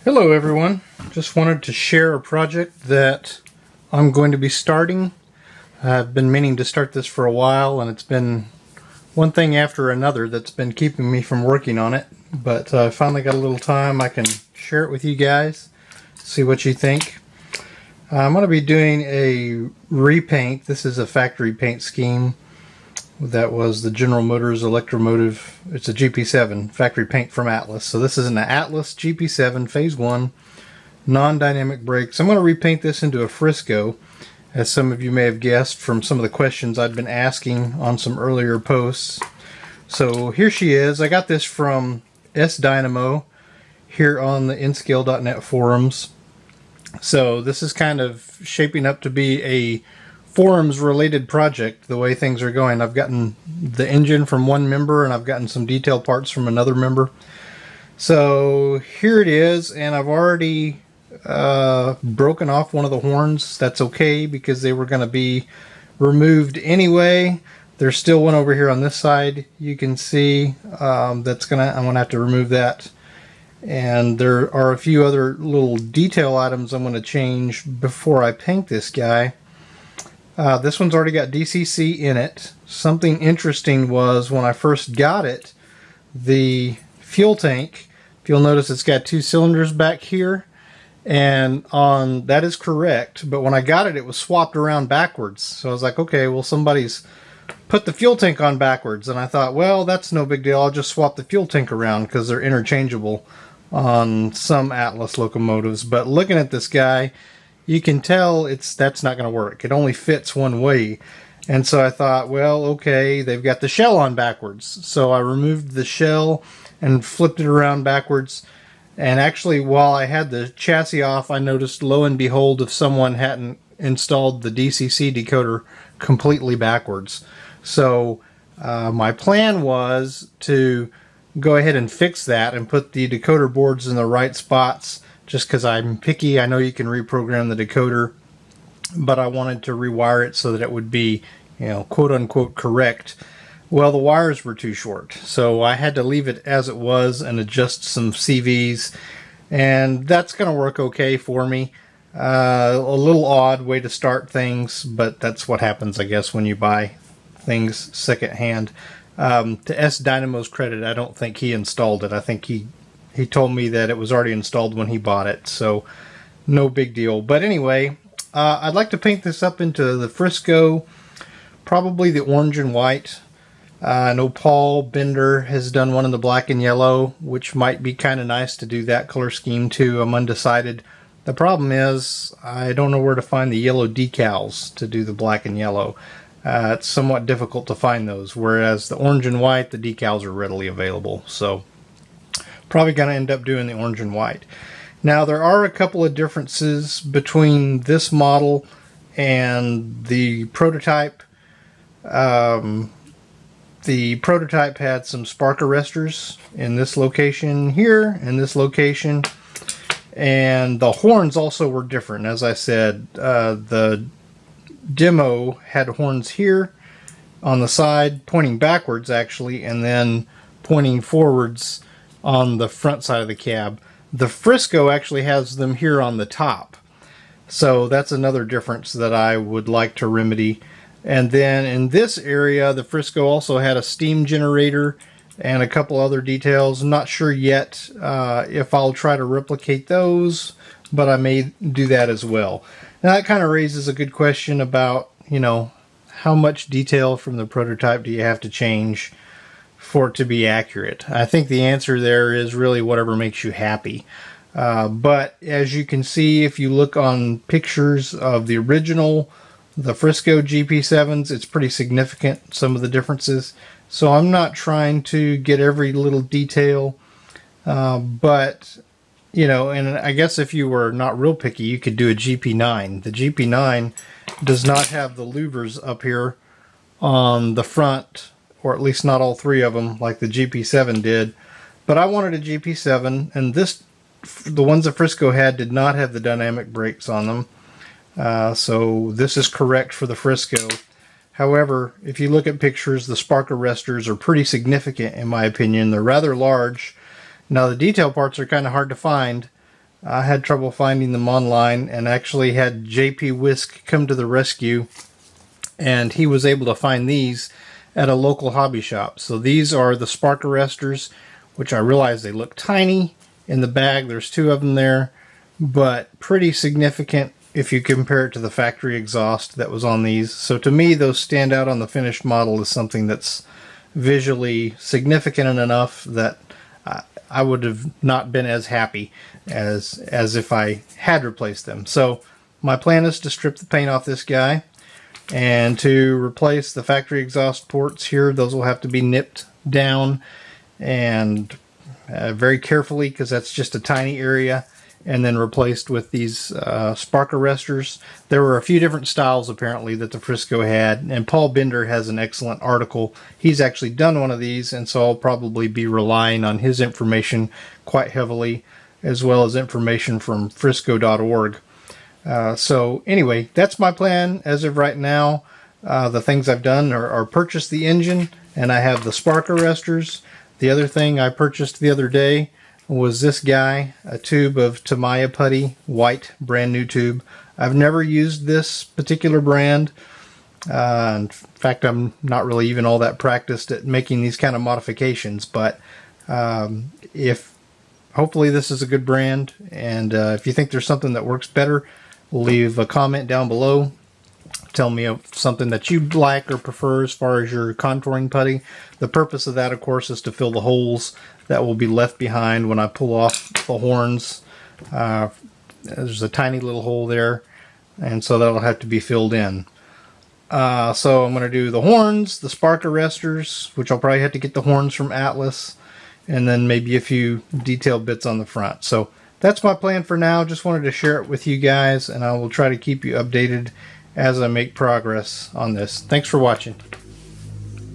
Hello everyone, just wanted to share a project that I'm going to be starting. I've been meaning to start this for a while, and it's been one thing after another that's been keeping me from working on it, but I finally got a little time. I can share it with you guys, see what you think. I'm going to be doing a repaint. This is a factory paint scheme. That was the General Motors Electromotive. It's a GP7 factory paint from Atlas. So this is an Atlas GP7 Phase 1 non-dynamic brakes. I'm going to repaint this into a Frisco, as some of you may have guessed from some of the questions I'd been asking on some earlier posts. So here she is. I got this from S-Dynamo here on the Nscale.net forums. So this is kind of shaping up to be a forums related project the way things are going. I've gotten the engine from one member and I've gotten some detail parts from another member. So here it is, and I've already broken off one of the horns. That's okay because they were going to be removed anyway. There's still one over here on this side you can see I'm gonna have to remove that. And there are a few other little detail items I'm going to change before I paint this guy. This one's already got DCC in it. Something interesting was when I first got it, the fuel tank, if you'll notice it's got two cylinders back here, and that is correct, but when I got it, it was swapped around backwards. So I was like, okay, well, somebody's put the fuel tank on backwards, and I thought, well, that's no big deal. I'll just swap the fuel tank around because they're interchangeable on some Atlas locomotives. But looking at this guy, you can tell that's not going to work. It only fits one way. And so I thought, well, okay, they've got the shell on backwards. So I removed the shell and flipped it around backwards. And actually, while I had the chassis off, I noticed, lo and behold, if someone hadn't installed the DCC decoder completely backwards. So my plan was to go ahead and fix that and put the decoder boards in the right spots. Just because I'm picky, I know you can reprogram the decoder, but I wanted to rewire it so that it would be, quote unquote correct. Well, the wires were too short, so I had to leave it as it was and adjust some CVs, and that's going to work okay for me. A little odd way to start things, but that's what happens, I guess, when you buy things secondhand. To S-Dynamo's credit, I don't think he installed it. I think he told me that it was already installed when he bought it, so no big deal. But anyway, I'd like to paint this up into the Frisco, probably the orange and white. I know Paul Bender has done one in the black and yellow, which might be kind of nice to do that color scheme too. I'm undecided. The problem is I don't know where to find the yellow decals to do the black and yellow. It's somewhat difficult to find those, whereas the orange and white, the decals are readily available. So probably going to end up doing the orange and white. Now, there are a couple of differences between this model and the prototype. The prototype had some spark arrestors in this location here and this location, and the horns also were different. As I said, the demo had horns here on the side, pointing backwards actually, and then pointing forwards on the front side of the cab. The Frisco actually has them here on the top. So that's another difference that I would like to remedy. And then in this area, the Frisco also had a steam generator and a couple other details. I'm not sure yet if I'll try to replicate those, but I may do that as well. Now that kind of raises a good question about, how much detail from the prototype do you have to change for it to be accurate? I think the answer there is really whatever makes you happy. But as you can see, if you look on pictures of the original, the Frisco GP7s, it's pretty significant, some of the differences. So I'm not trying to get every little detail, but, and I guess if you were not real picky, you could do a GP9. The GP9 does not have the louvers up here on the front, or at least not all three of them like the GP7 did. But I wanted a GP7, and the ones that Frisco had did not have the dynamic brakes on them. So this is correct for the Frisco. However, if you look at pictures, the spark arrestors are pretty significant in my opinion. They're rather large. Now the detail parts are kind of hard to find, I had trouble finding them online and actually had JP Whisk come to the rescue, and he was able to find these at a local hobby shop. So these are the spark arrestors, which I realize they look tiny in the bag. There's 2 of them there, but pretty significant if you compare it to the factory exhaust that was on these. So to me, those stand out on the finished model as something that's visually significant enough that I would have not been as happy as if I had replaced them. So my plan is to strip the paint off this guy and to replace the factory exhaust ports here. Those will have to be nipped down and very carefully, because that's just a tiny area, and then replaced with these spark arrestors. There were a few different styles apparently that the Frisco had, and Paul Bender has an excellent article. He's actually done one of these, and so I'll probably be relying on his information quite heavily, as well as information from frisco.org. So anyway, that's my plan as of right now. The things I've done are purchase the engine, and I have the spark arrestors. The other thing I purchased the other day was this guy, a tube of Tamiya putty, white, brand new tube. I've never used this particular brand. In fact, I'm not really even all that practiced at making these kind of modifications, but hopefully this is a good brand, and if you think there's something that works better, leave a comment down below. Tell me of something that you'd like or prefer as far as your contouring putty. The purpose of that, of course, is to fill the holes that will be left behind when I pull off the horns. There's a tiny little hole there, and so that'll have to be filled in. So I'm going to do the horns, the spark arrestors, which I'll probably have to get the horns from Atlas, and then maybe a few detailed bits on the front. So that's my plan for now. Just wanted to share it with you guys, and I will try to keep you updated as I make progress on this. Thanks for watching.